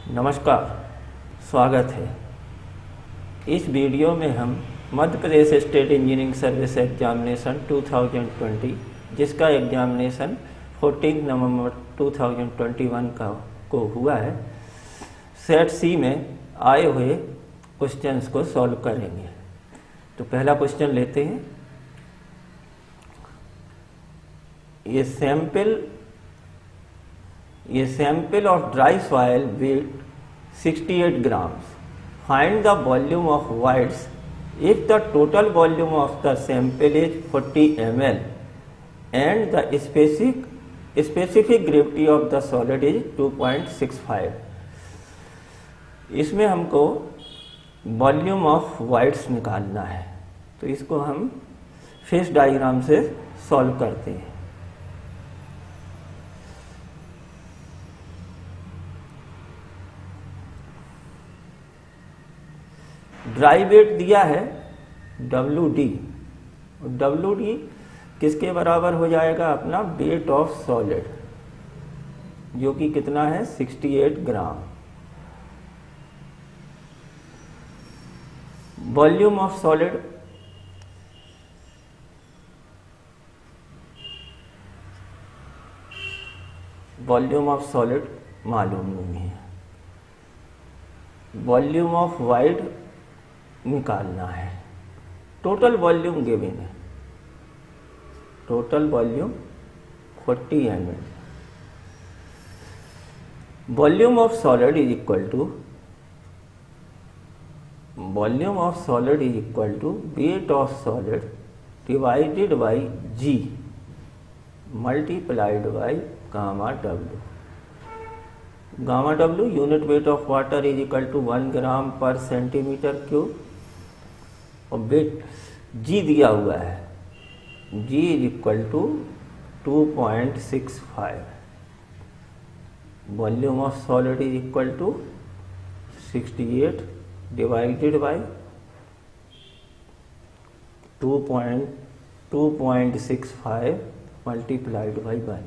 नमस्कार, स्वागत है। इस वीडियो में हम Madhya Pradesh state engineering service examination 2020 जिसका एग्जामिनेशन 14 नवंबर 2021 को हुआ है, सेट सी में आए हुए क्वेश्चंस को सॉल्व करेंगे। तो पहला क्वेश्चन लेते हैं। ये sample of dry soil weight 68 grams. Find the volume of whites if the total volume of the sample is 40 ml and the specific gravity of the solid is 2.65. इसमें हमको volume of whites निकालना है, तो इसको हम phase diagram से solve करते हैं। ड्राई वेट दिया है WD, WD किसके बराबर हो जाएगा? अपना वेट ऑफ सॉलिड, जो कि कितना है 68 ग्राम। वॉल्यूम ऑफ सॉलिड मालूम नहीं है। वॉल्यूम ऑफ वाइड निकालना है। टोटल वॉल्यूम गिवन है, total volume 40 ml। Volume of solid is equal to weight of solid divided by G multiplied by gamma W। Gamma W unit weight of water is equal to 1 gram per centimetre cube, और weight G दिया हुआ है, G is equal to 2.65। Volume of solid is equal to 68 divided by 2.65 multiplied by 1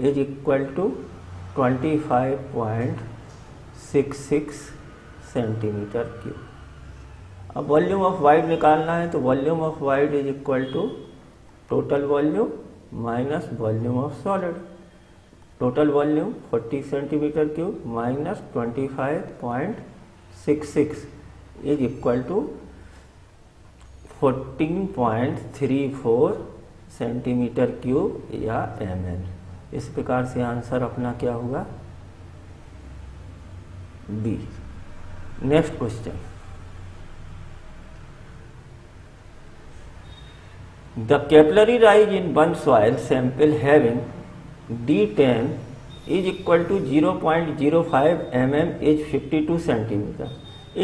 is equal to 25.66 centimetre cube. अब volume of void निकालना है, तो volume of void is equal to total volume minus volume of solid. Total volume 40 centimetre cube minus 25.66 is equal to 14.34 centimetre cube या ml। इस प्रकार से answer अपना क्या होगा? B. Next question. The capillary rise in one soil sample having D10 is equal to 0.05 mm is 52 centimeter.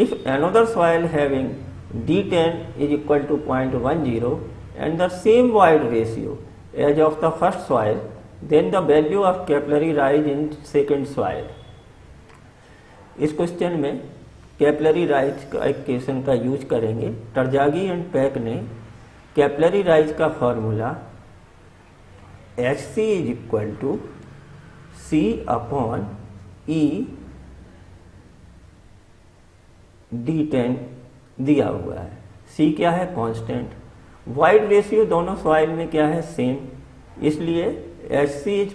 If another soil having D10 is equal to 0.10 and the same void ratio as of the first soil, then the value of capillary rise in second soil. इस question में capillary rise का equation का use करेंगे। Terzaghi and Peck ने capillary rise का formula HC is equal to C upon E D10 दिया हुआ है। C क्या है? कांस्टेंट। वाइड रेशियो दोनों सॉइल में क्या है? सेम। इसलिए HC is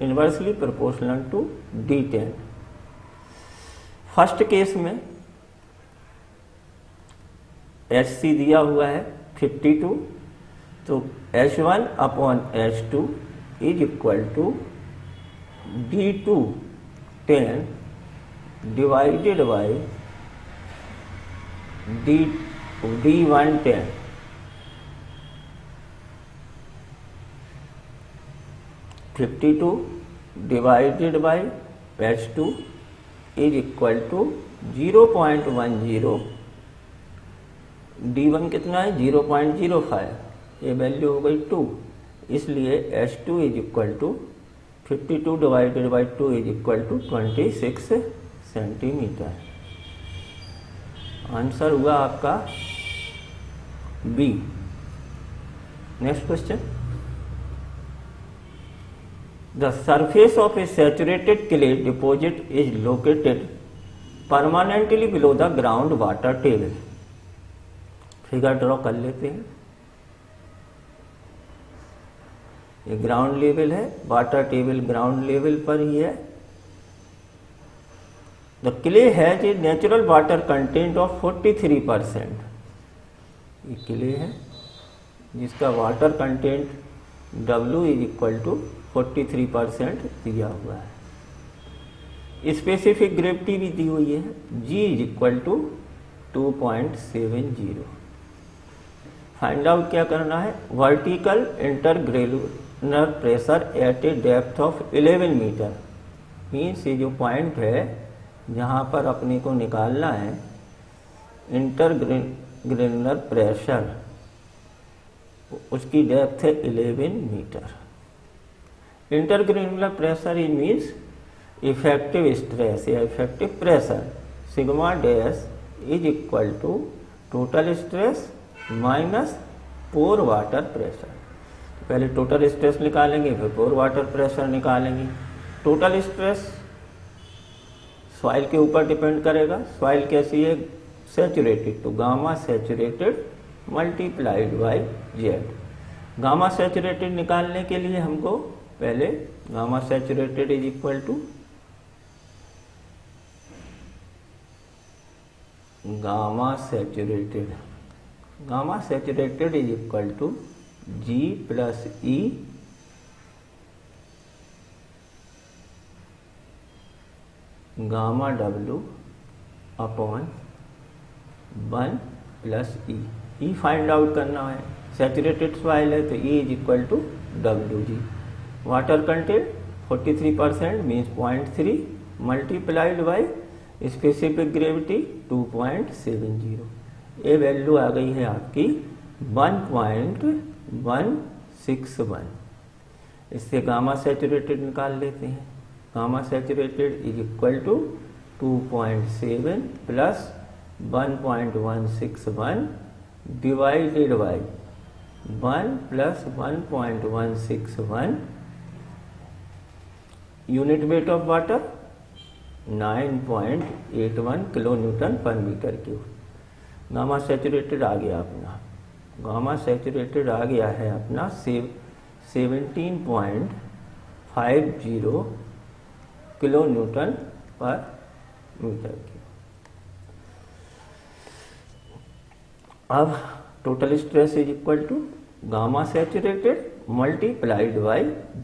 inversely proportional to D10। First case में HC दिया हुआ है 52, तो H1 upon H2 is equal to D2 10 divided by D1 10। (52) divided by H2 is equal to 0.10। D1 कितना है? 0.05। ये वैल्यू हो गई 2, इसलिए H2 is equal to 52 divided by 2 is equal to 26 centimetre. Answer हुआ आपका B. Next question. The surface of a saturated clay deposit is located permanently below the ground water table. Figure draw कर लेते हैं। ये ground level है, water table ground level पर ही है। The clay has a natural water content of 43%। ये clay है जिसका water content W is equal to 43% दिया हुआ है। स्पेसिफिक ग्रेविटी भी दी हुई है, G is equal to 2.70। Find out क्या करना है, vertical intergranular pressure at a depth of 11 metre. Means ये जो पॉइंट है जहाँ पर अपने को निकालना है इंटरग्रेनुलर प्रेशर, उसकी डेप्थ है 11 metre. Intergranular pressure in means effective stress या effective pressure, sigma dash is equal to total stress minus pore water pressure. पहले टोटल स्ट्रेस निकालेंगे, फिर पोर वाटर प्रेशर निकालेंगे। टोटल स्ट्रेस सॉइल के ऊपर depend करेगा। सॉइल कैसी है, सैचुरेटेड, तो gamma saturated multiplied by Z. Gamma saturated निकालने के लिए हमको पहले gamma saturated is equal to gamma saturated is equal to G plus E gamma W upon 1 plus E find out करना है। सैचुरेटेड सॉइल है तो E is equal to WG। Water content 43% means 0.3 multiplied by specific gravity 2.70। ये value आ गई है आपकी 1.161। इससे gamma saturated निकाल लेते हैं। Gamma saturated is equal to 2.7 plus 1.161 divided by 1 plus 1.161 unit weight of water 9.81 kilo newton पर मीटर क्यूब। गामा सैचुरेटेड आ गया अपना, गामा सैचुरेटेड आ गया है अपना 17.50 किलो न्यूटन पर मीटर क्यूब। अब total stress is equal to gamma saturated multiplied by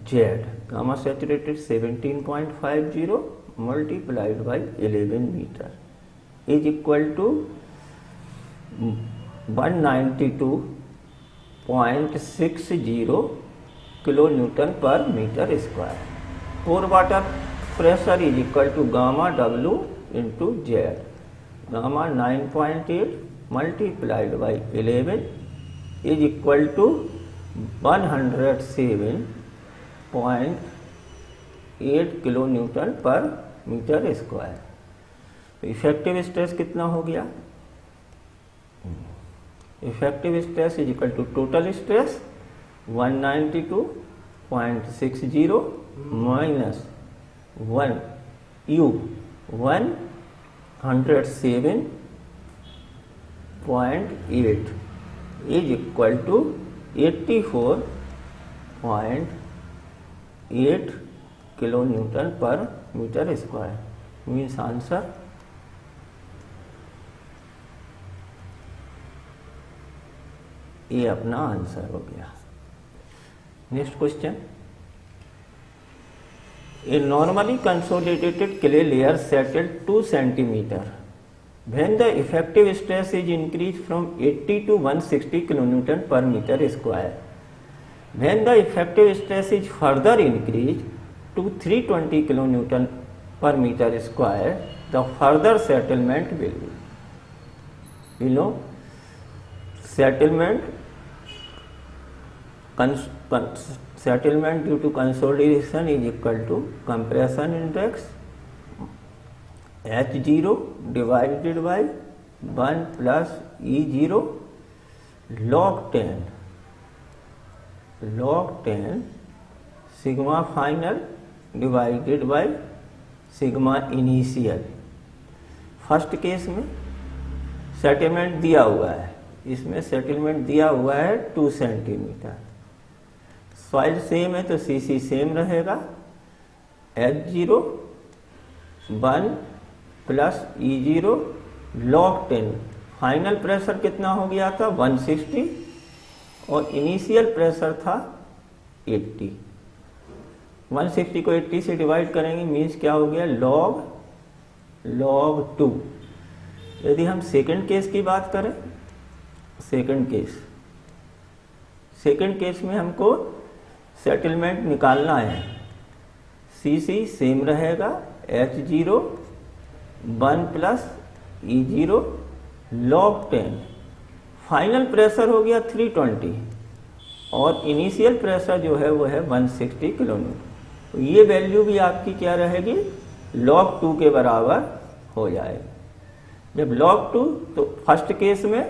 Z. Gamma saturated 17.50 multiplied by 11 metre is equal to 192.60 kilo newton पर metre square. Pore water pressure is equal to gamma W into Z. Gamma 9.8 multiplied by 11 is equal to 107.8 kilo newton पर metre square. तो effective stress कितना हो गया, effective stress is equal to total stress 192.60 minus 107.8 is equal to 84.8 kilo newton पर metre square. Means answer ये अपना answer हो गया। Next question, a normally consolidated clay layer settled 2 centimeter when the effective stress is increased from 80 to 160 kN per meter square. When the effective stress is further increased to 320 kN per meter square, the further settlement will be, you know, settlement due to consolidation is equal to compression index H0 divided by 1 plus E0 log 10 sigma final divided by sigma initial. First case में settlement दिया हुआ है, इसमें settlement दिया हुआ है 2 centimetre. Soil same है तो सीसी सेम रहेगा। H0 1 plus E0 log 10। Final pressure कितना हो गया था 160 और इनिशियल प्रेशर था 80। 160 को 80 से डिवाइड करेंगे मीन्स क्या हो गया log 2। यदि हम सेकंड केस की बात करें, सेकंड केस में हमको सेटलमेंट निकालना है। सीसी सेम रहेगा, H0 1 plus E0 log 10। Final pressure हो गया 320 और इनिशियल प्रेशर जो है वो है 160 किलोमीटर। तो ये वैल्यू भी आपकी क्या रहेगी log 2 के बराबर हो जाएगी। जब log 2 तो फर्स्ट केस में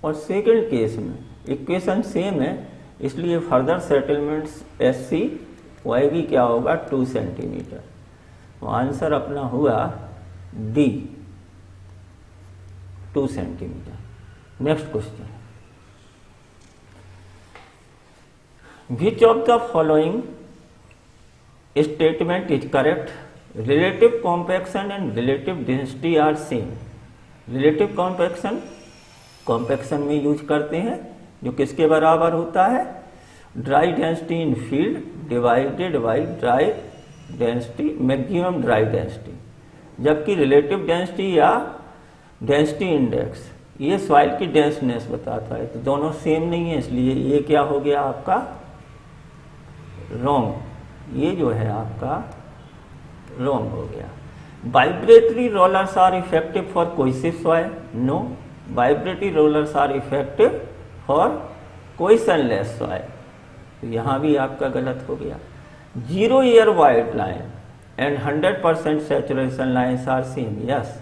और सेकंड केस में इक्वेशन सेम है, इसलिए फर्दर सेटलमेंट्स SC वह भी क्या होगा 2 सेंटीमीटर। तो आंसर अपना हुआ D 2 centimetre. Next question, which of the following statement is correct? Relative compaction and relative density are same. Relative compaction में यूज करते हैं जो किसके बराबर होता है dry density in field divided by dry density maximum dry density. जबकि relative density या डेंसिटी इंडेक्स ये सॉइल की डेंसनेस बताता है, तो दोनों सेम नहीं है, इसलिए ये क्या हो गया आपका रॉन्ग। ये जो है आपका रॉन्ग हो गया। Vibratory rollers are effective for cohesive soil? No, vibratory rollers are effective for cohesionless soil. तो यहाँ भी आपका गलत हो गया। 0 air void line and 100% saturation lines are same. Yes,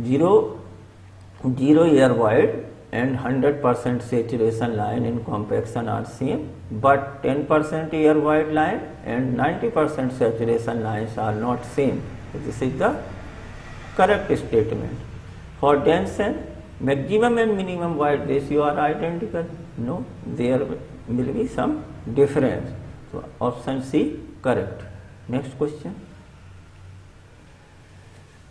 0 year wide and 100% saturation line in compaction are same, but 10% year wide line and 90% saturation lines are not same. This is the correct statement. For dense and maximum and minimum wide ratio are identical. No, there will be some difference. So option C correct. Next question.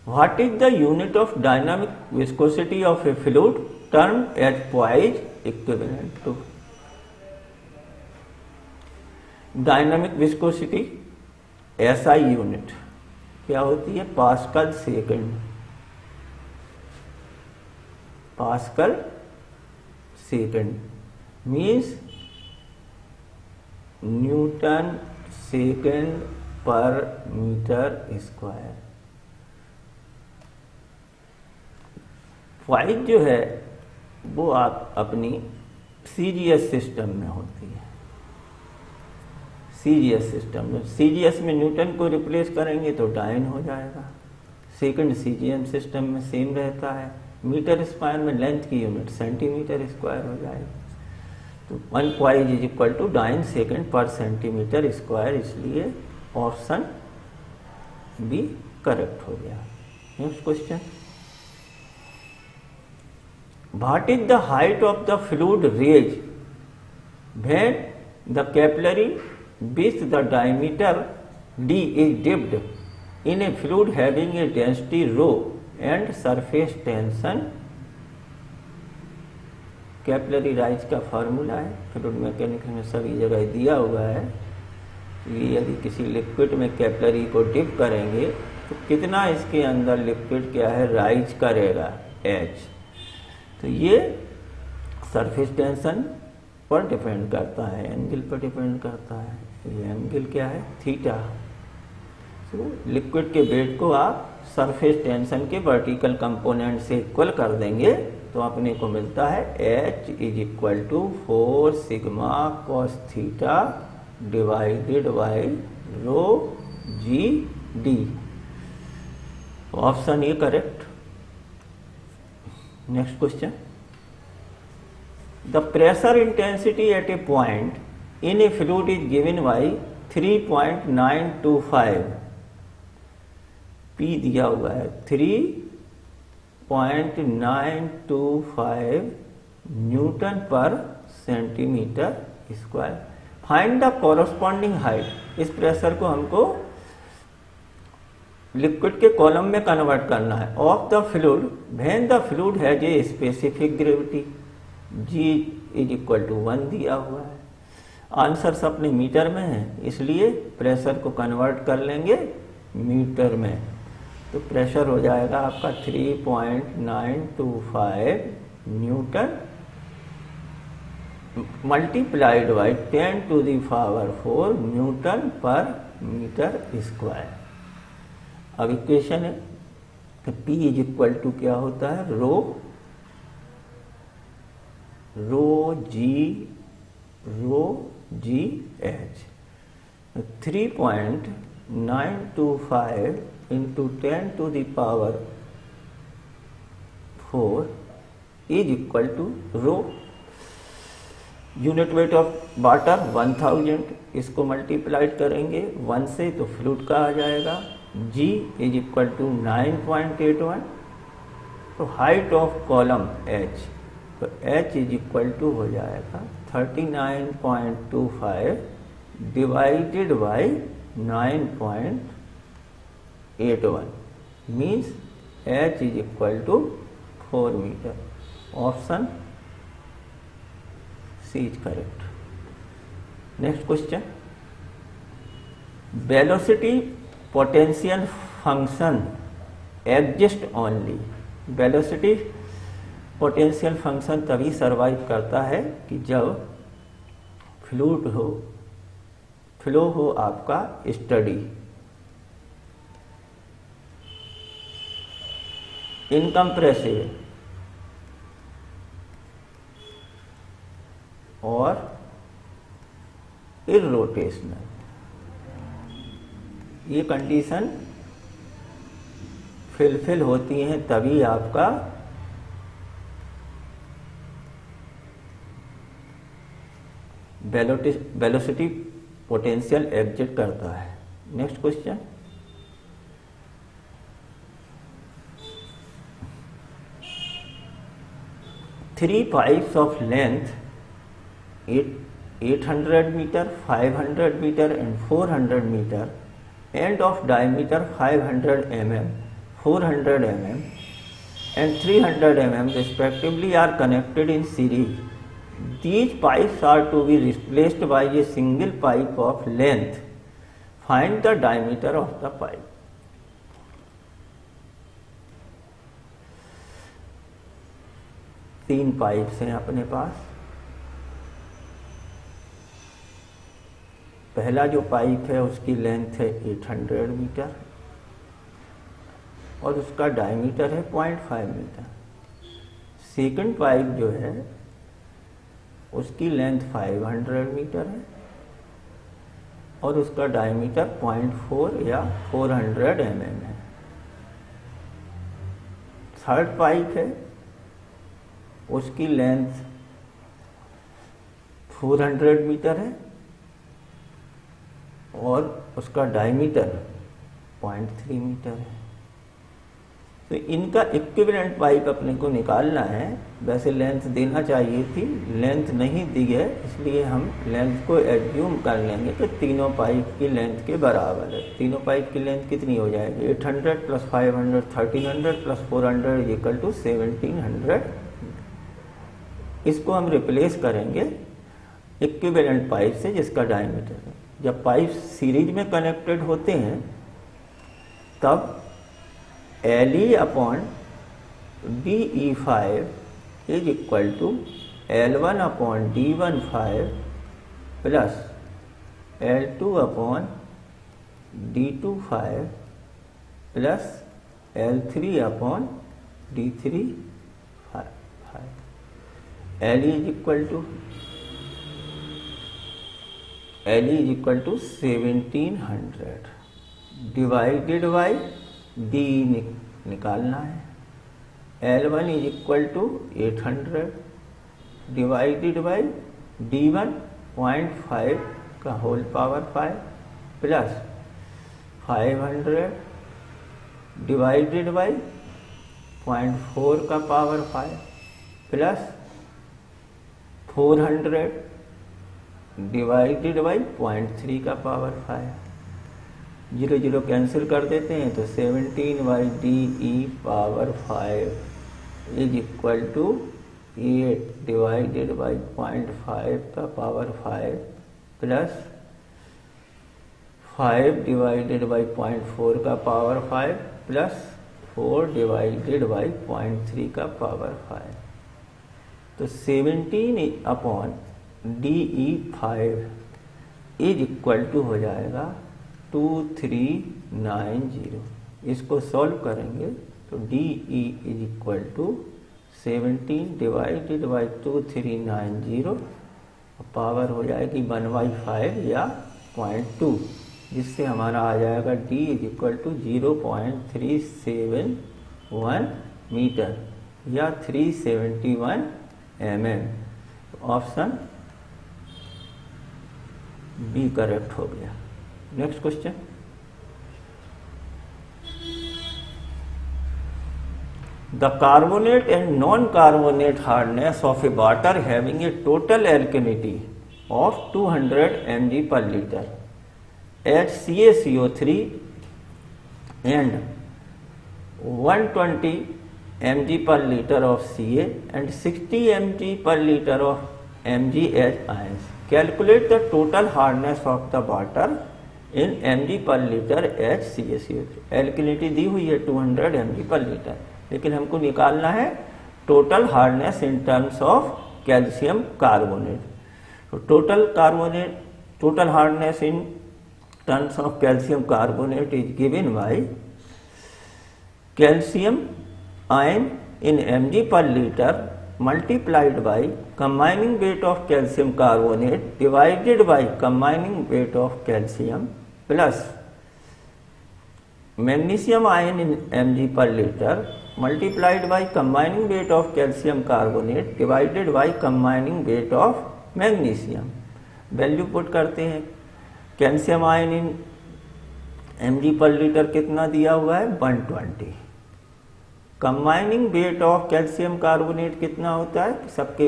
What is the unit of dynamic viscosity of a fluid termed as poise equivalent to? Dynamic viscosity SI unit क्या होती है pascal second. Pascal second means Newton second पर metre square. Poise जो है वो आप अपनी CGS system में होती है। CGS सिस्टम में, CGS में न्यूटन को रिप्लेस करेंगे तो डाइन हो जाएगा। सेकंड CGM सिस्टम में सेम रहता है। मीटर स्क्वायर में लेंथ की यूनिट सेंटीमीटर स्क्वायर हो जाएगी। तो 1 poise is equal to dyne second per centimetre square, इसलिए ऑप्शन बी करेक्ट हो गया। Next question, what is the height of the fluid ridge when the capillary with the diameter d is dipped in a fluid having a density rho and surface tension? Capillary rise का formula है, fluid mechanics में सभी जगह दिया हुआ है। ये यदि किसी लिक्विड में कैपिलरी को डिप करेंगे तो कितना इसके अंदर लिक्विड क्या है राइज करेगा H। तो ये सरफेस टेंशन पर डिपेंड करता है, एंगल पर डिपेंड करता है। ये एंगल क्या है थीटा। तो लिक्विड के वेट को आप सरफेस टेंशन के वर्टिकल कंपोनेंट से इक्वल कर देंगे तो अपने को मिलता है H is equal to 4 sigma cos theta divided by rho g d. Option A correct. Next question. The pressure intensity at a point in a fluid is given by 3.925 P दिया हुआ है 3.925 newton per centimetre square. Find the corresponding height. इस pressure को हमको liquid के column में convert करना है। Of the fluid when the fluid has a specific gravity G is equal to 1 दिया हुआ है। आंसर्स अपने मीटर में है, इसलिए प्रेशर को कन्वर्ट कर लेंगे मीटर में। तो प्रेशर हो जाएगा आपका 3.925 न्यूटन मल्टीप्लाइड बाई 10⁴ न्यूटन पर मीटर स्क्वायर। अब इक्वेशन है P इज इक्वल टू क्या होता है, rho g h. 3.925 into 10⁴ is equal to rho. Unit weight of water 1000, इसको मल्टीप्लाइड करेंगे 1 से तो फ्लूइड का आ जाएगा। G is equal to 9.81। तो हाइट ऑफ कॉलम H, तो H इज इक्वल टू हो जाएगा 39.25 divided by 9.81 means H is equal to 4 metre. Option C is correct. Next question. Velocity potential function exist only. Velocity potential function तभी survive करता है कि जब fluid हो, flow हो आपका स्टडी, इनकम्प्रेसिव और इररोटेशनल। ये कंडीशन फिलफिल होती हैं तभी आपका वेलोसिटी पोटेंशियल एग्जिट करता है। Next question. Three pipes of length 800 meter, 500 meter and 400 meter and of diameter 500 mm, 400 mm and 300 mm respectively are connected in series. These pipes are to be replaced by a single pipe of length. Find the diameter of the pipe. तीन pipes हैं अपने पास। पहला जो pipe है उसकी length है 800 metre और उसका डायमीटर है 0.5 मीटर। सेकंड पाइप जो है उसकी लेंथ 500 मीटर है और उसका डायमीटर 0.4 या 400 mm है। थर्ड पाइप है उसकी लेंथ 400 मीटर है और उसका डायमीटर 0.3 मीटर है। तो इनका इक्विवेलेंट पाइप अपने को निकालना है। वैसे लेंथ देना चाहिए थी, लेंथ नहीं दी है, इसलिए हम लेंथ को एज्यूम कर लेंगे तो तीनों पाइप की लेंथ के बराबर है। तीनों पाइप की लेंथ कितनी हो जाएगी, 800 + 500 1300 + 400 = 1700। इसको हम रिप्लेस करेंगे इक्विवेलेंट पाइप से जिसका डायमीटर है। जब पाइप सीरीज में कनेक्टेड होते हैं तब LE/DE5 is equal to L1/D15 plus L2/D25 plus L3/D35। LE is equal to 1700 divided by D निकालना है। L1 is equal to 800 divided by D1 0.5 का whole power 5 plus 500 divided by 0.4 का power 5 plus 400 divided by 0.3 का power 5। 0 0 cancel कर देते हैं तो 17 by D E power 5 is equal to 8 divided by 0.5 का पावर 5 प्लस 5 डिवाइडेड बाई 0.4 का power 5 plus 4 divided by 0.3 का पावर 5। तो 17 upon D E 5 is equal to हो जाएगा 2390। इसको सॉल्व करेंगे तो D E is equal to 17 divided by 2390 power हो जाएगी 1/5 या 0.2, जिससे हमारा आ जाएगा d is equal to 0.371 metre या 371 mm। ऑप्शन बी करेक्ट हो गया। Next question, the carbonate and non carbonate hardness of a water having a total alkalinity of 200 mg per liter at CaCO3 and 120 mg per liter of Ca and 60 mg per liter of MgH ions. Calculate the total hardness of the water in mg per liter at CaCO3। Alkalinity दी हुई है 200 mg per liter, लेकिन हमको निकालना है total hardness in terms of calcium carbonate. तो total hardness in terms of calcium carbonate is given by calcium ion in mg per liter multiplied by combining weight of calcium carbonate divided by combining weight of calcium plus magnesium ion in mg per liter multiplied by combining weight of calcium carbonate divided by combining weight of magnesium। Value put करते हैं। Calcium ion इन mg पर litre कितना दिया हुआ है 120। Combining weight of calcium carbonate कितना होता है, सबके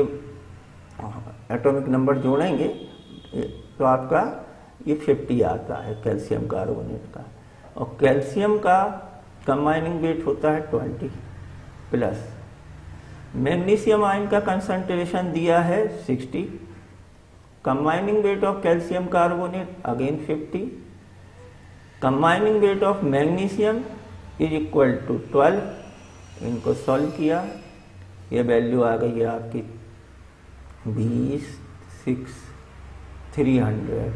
एटॉमिक नंबर जोड़ेंगे तो आपका ये 50 आता है कैल्शियम कार्बोनेट का, और कैल्शियम का कंबाइनिंग वेट होता है 20 प्लस मैग्नीशियम आयन का कंसंट्रेशन दिया है 60, combining weight of calcium carbonate again 50, combining weight of magnesium is equal to 12। इनको सॉल्व किया, ये वैल्यू आ गई है आपकी 20,300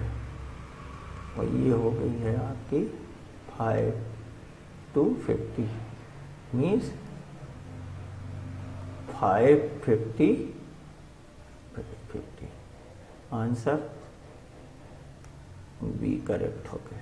और ये हो गई है आपकी 5 to 50 means 550 answer B correct हो गया।